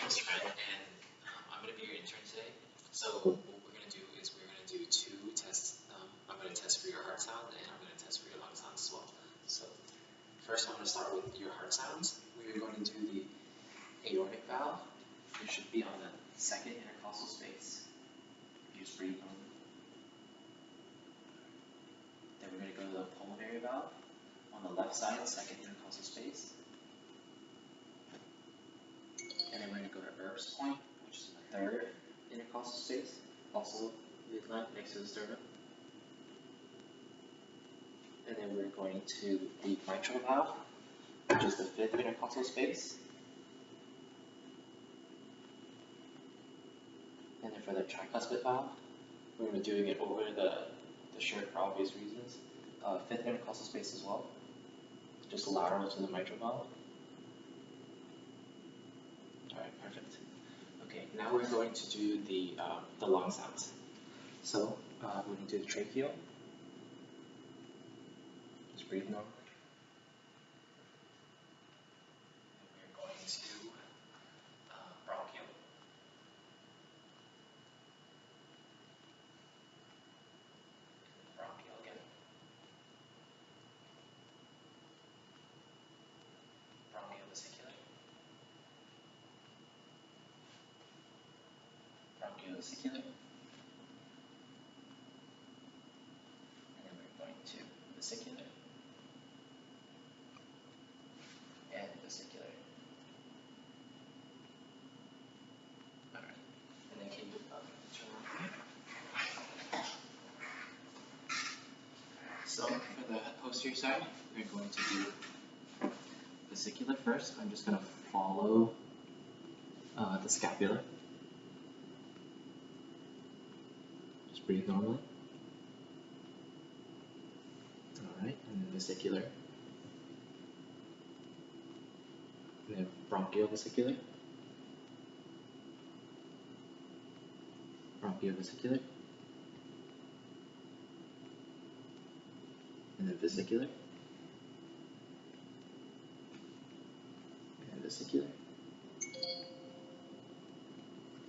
host friend, and I'm going to be your intern today. So what we're going to do is we're going to do two tests. I'm going to test for your heart sound, and I'm going to test for your lung sounds as well. So first, I'm going to start with your heart sounds. We're going to do the aortic valve. It should be on the second intercostal space. You just breathe on it. Then we're going to go to the pulmonary valve on the left side, second intercostal space. And then we're going to go to Erb's point, which is the third intercostal space, also midline next to the sternum. And then we're going to the mitral valve, which is the fifth intercostal space. And then for the tricuspid valve, we're going to be doing it over the shirt for obvious reasons. Fifth intercostal space as well, just lateral to the mitral valve. Alright, perfect. Okay, now we're going to do the lung sounds. So we're going to do the tracheal. Just breathe normally. And we're going to bronchial. Bronchial again. Bronchiovesicular. Bronchiovesicular. And then we're going to vesicular. And vesicular. Alright. And then can you turn around? So for the posterior side, we're going to do vesicular first. I'm just going to follow the scapula. Just breathe normally. Alright, and then vesicular. And then bronchiovesicular. Bronchiovesicular. And then vesicular. And vesicular.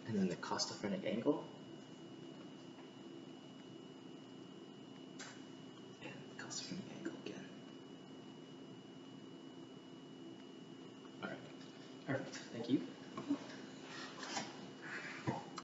And then the costophrenic angle.